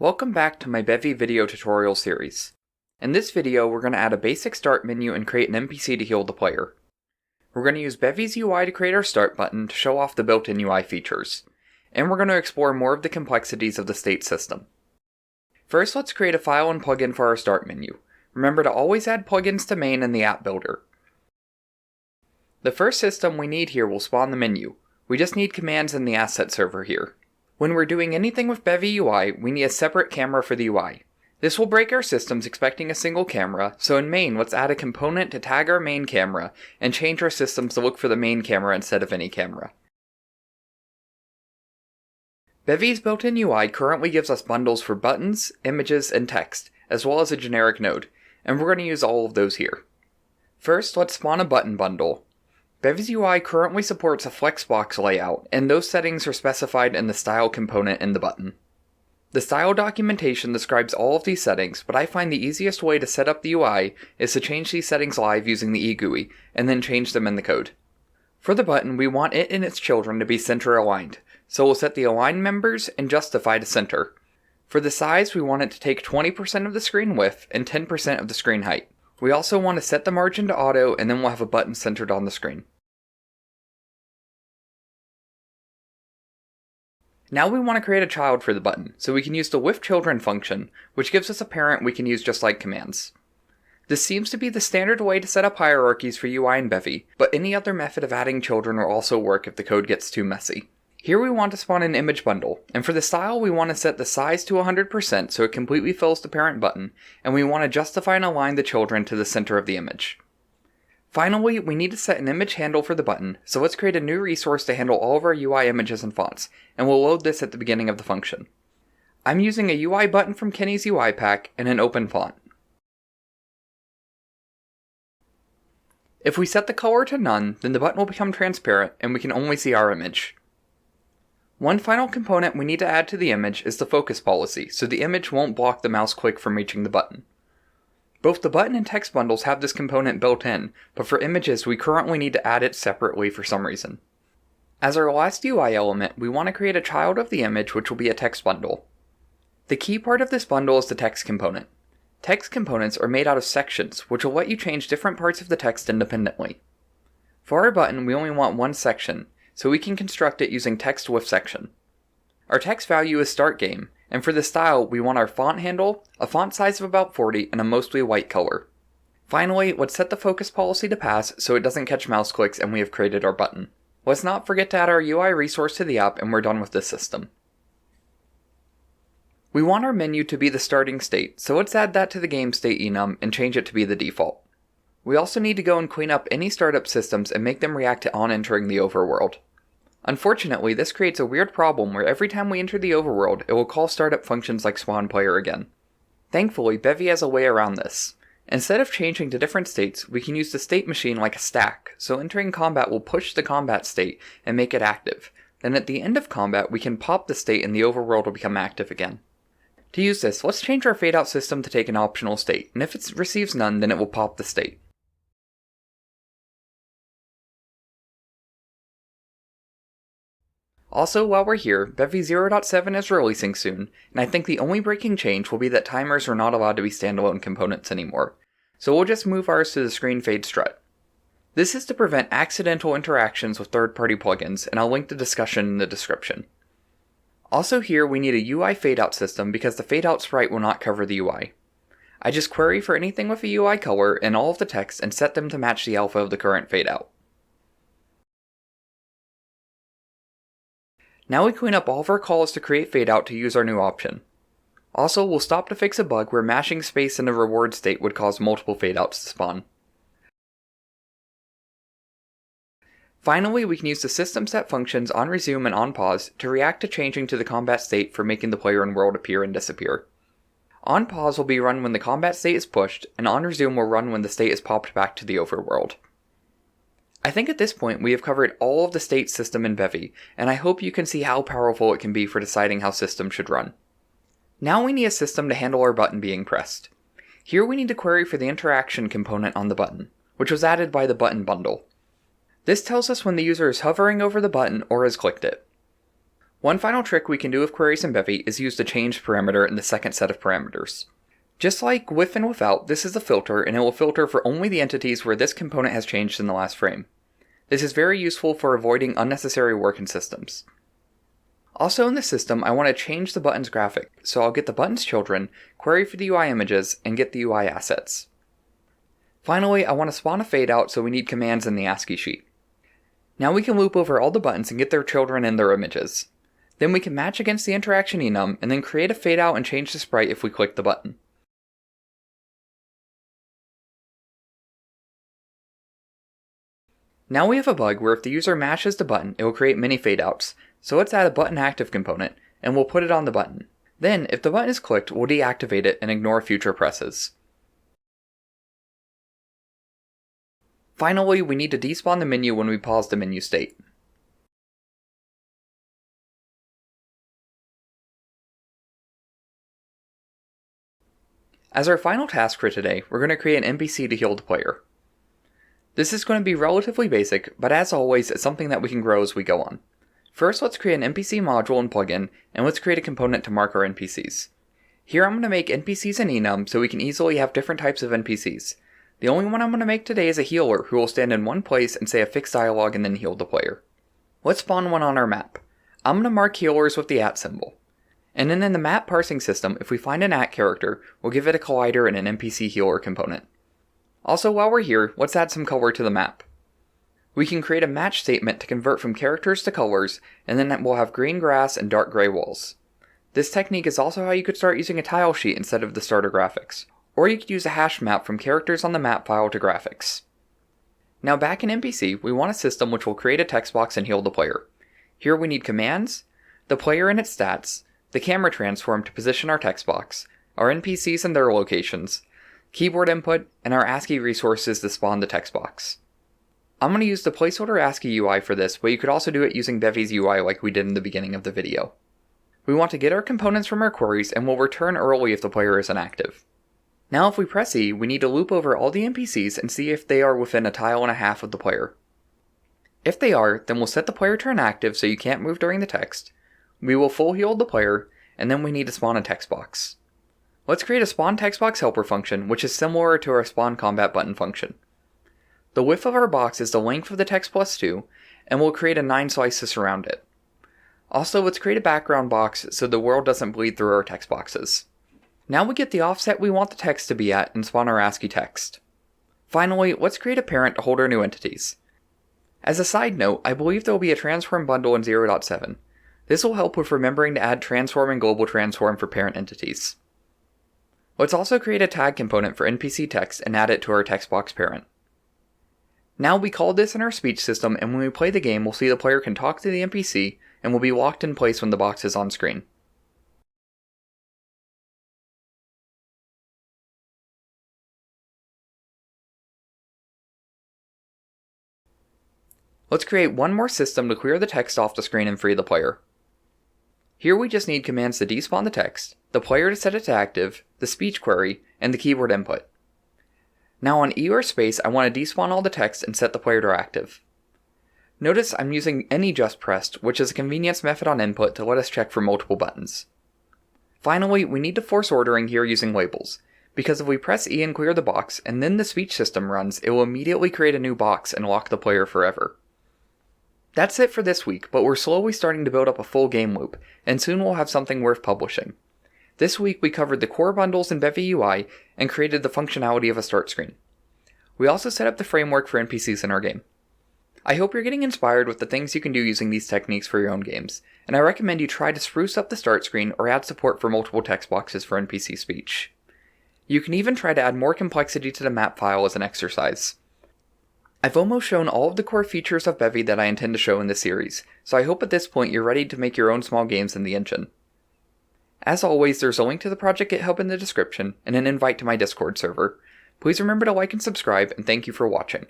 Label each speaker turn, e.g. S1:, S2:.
S1: Welcome back to my Bevy video tutorial series. In this video, we're going to add a basic start menu and create an NPC to heal the player. We're going to use Bevy's UI to create our start button to show off the built-in UI features. And we're going to explore more of the complexities of the state system. First, let's create a file and plugin for our start menu. Remember to always add plugins to main in the app builder. The first system we need here will spawn the menu. We just need commands in the asset server here. When we're doing anything with Bevy UI, we need a separate camera for the UI. This will break our systems expecting a single camera, so in main, let's add a component to tag our main camera, and change our systems to look for the main camera instead of any camera. Bevy's built-in UI currently gives us bundles for buttons, images, and text, as well as a generic node, and we're going to use all of those here. First, let's spawn a button bundle. Bevy's UI currently supports a flexbox layout, and those settings are specified in the style component in the button. The style documentation describes all of these settings, but I find the easiest way to set up the UI is to change these settings live using the eGUI, and then change them in the code. For the button, we want it and its children to be center aligned, so we'll set the align members and justify to center. For the size, we want it to take 20% of the screen width and 10% of the screen height. We also want to set the margin to auto, and then we'll have a button centered on the screen. Now we want to create a child for the button, so we can use the with children function, which gives us a parent we can use just like commands. This seems to be the standard way to set up hierarchies for UI in Bevy, but any other method of adding children will also work if the code gets too messy. Here we want to spawn an image bundle, and for the style we want to set the size to 100% so it completely fills the parent button, and we want to justify and align the children to the center of the image. Finally, we need to set an image handle for the button, so let's create a new resource to handle all of our UI images and fonts, and we'll load this at the beginning of the function. I'm using a UI button from Kenny's UI pack and an open font. If we set the color to none, then the button will become transparent and we can only see our image. One final component we need to add to the image is the focus policy, so the image won't block the mouse click from reaching the button. Both the button and text bundles have this component built in, but for images we currently need to add it separately for some reason. As our last UI element, we want to create a child of the image which will be a text bundle. The key part of this bundle is the text component. Text components are made out of sections, which will let you change different parts of the text independently. For our button, we only want one section, so we can construct it using text with section. Our text value is start game, and for the style, we want our font handle, a font size of about 40, and a mostly white color. Finally, let's set the focus policy to pass so it doesn't catch mouse clicks and we have created our button. Let's not forget to add our UI resource to the app and we're done with this system. We want our menu to be the starting state, so let's add that to the game state enum and change it to be the default. We also need to go and clean up any startup systems and make them react to on entering the overworld. Unfortunately, this creates a weird problem where every time we enter the overworld, it will call startup functions like spawn player again. Thankfully, Bevy has a way around this. Instead of changing to different states, we can use the state machine like a stack, so entering combat will push the combat state and make it active. Then at the end of combat, we can pop the state and the overworld will become active again. To use this, let's change our fade out system to take an optional state, and if it receives none, then it will pop the state. Also, while we're here, Bevy 0.7 is releasing soon, and I think the only breaking change will be that timers are not allowed to be standalone components anymore, so we'll just move ours to the screen fade strut. This is to prevent accidental interactions with third-party plugins, and I'll link the discussion in the description. Also here, we need a UI fadeout system because the fadeout sprite will not cover the UI. I just query for anything with a UI color and all of the text and set them to match the alpha of the current fadeout. Now we clean up all of our calls to create fadeout to use our new option. Also, we'll stop to fix a bug where mashing space in a reward state would cause multiple fadeouts to spawn. Finally, we can use the system set functions onResume and onPause to react to changing to the combat state for making the player and world appear and disappear. OnPause will be run when the combat state is pushed, and onResume will run when the state is popped back to the overworld. I think at this point we have covered all of the state system in Bevy, and I hope you can see how powerful it can be for deciding how systems should run. Now we need a system to handle our button being pressed. Here we need to query for the interaction component on the button, which was added by the button bundle. This tells us when the user is hovering over the button or has clicked it. One final trick we can do with queries in Bevy is use the change parameter in the second set of parameters. Just like with and without, this is a filter, and it will filter for only the entities where this component has changed in the last frame. This is very useful for avoiding unnecessary work in systems. Also in the system, I want to change the button's graphic, so I'll get the button's children, query for the UI images, and get the UI assets. Finally, I want to spawn a fade out, so we need commands in the ASCII sheet. Now we can loop over all the buttons and get their children and their images. Then we can match against the interaction enum, and then create a fade out and change the sprite if we click the button. Now we have a bug where if the user mashes the button, it will create many fade outs, so let's add a button active component, and we'll put it on the button. Then, if the button is clicked, we'll deactivate it and ignore future presses. Finally, we need to despawn the menu when we pause the menu state. As our final task for today, we're going to create an NPC to heal the player. This is going to be relatively basic, but as always, it's something that we can grow as we go on. First, let's create an NPC module and plugin, and let's create a component to mark our NPCs. Here I'm going to make NPCs in enum so we can easily have different types of NPCs. The only one I'm going to make today is a healer who will stand in one place and say a fixed dialogue and then heal the player. Let's spawn one on our map. I'm going to mark healers with the @ symbol. And then in the map parsing system, if we find an @ character, we'll give it a collider and an NPC healer component. Also, while we're here, let's add some color to the map. We can create a match statement to convert from characters to colors, and then we'll have green grass and dark gray walls. This technique is also how you could start using a tile sheet instead of the starter graphics. Or you could use a hash map from characters on the map file to graphics. Now back in NPC, we want a system which will create a text box and heal the player. Here we need commands, the player and its stats, the camera transform to position our text box, our NPCs and their locations, keyboard input, and our ASCII resources to spawn the text box. I'm going to use the placeholder ASCII UI for this, but you could also do it using Bevy's UI like we did in the beginning of the video. We want to get our components from our queries, and we'll return early if the player isn't active. Now if we press E, we need to loop over all the NPCs and see if they are within a tile and a half of the player. If they are, then we'll set the player to inactive so you can't move during the text. We will full heal the player, and then we need to spawn a text box. Let's create a spawn text box helper function, which is similar to our spawn combat button function. The width of our box is the length of the text plus 2, and we'll create a 9 slice to surround it. Also, let's create a background box so the world doesn't bleed through our text boxes. Now we get the offset we want the text to be at and spawn our ASCII text. Finally, let's create a parent to hold our new entities. As a side note, I believe there will be a transform bundle in 0.7. This will help with remembering to add transform and global transform for parent entities. Let's also create a tag component for NPC text and add it to our text box parent. Now we called this in our speech system, and when we play the game, we'll see the player can talk to the NPC and will be locked in place when the box is on screen. Let's create one more system to clear the text off the screen and free the player. Here we just need commands to despawn the text, the player to set it to active, the speech query, and the keyboard input. Now on E or space, I want to despawn all the text and set the player to active. Notice I'm using any just pressed, which is a convenience method on input to let us check for multiple buttons. Finally, we need to force ordering here using labels, because if we press E and clear the box, and then the speech system runs, it will immediately create a new box and lock the player forever. That's it for this week, but we're slowly starting to build up a full game loop, and soon we'll have something worth publishing. This week we covered the core bundles in Bevy UI and created the functionality of a start screen. We also set up the framework for NPCs in our game. I hope you're getting inspired with the things you can do using these techniques for your own games, and I recommend you try to spruce up the start screen or add support for multiple text boxes for NPC speech. You can even try to add more complexity to the map file as an exercise. I've almost shown all of the core features of Bevy that I intend to show in this series, so I hope at this point you're ready to make your own small games in the engine. As always, there's a link to the project GitHub in the description and an invite to my Discord server. Please remember to like and subscribe, and thank you for watching.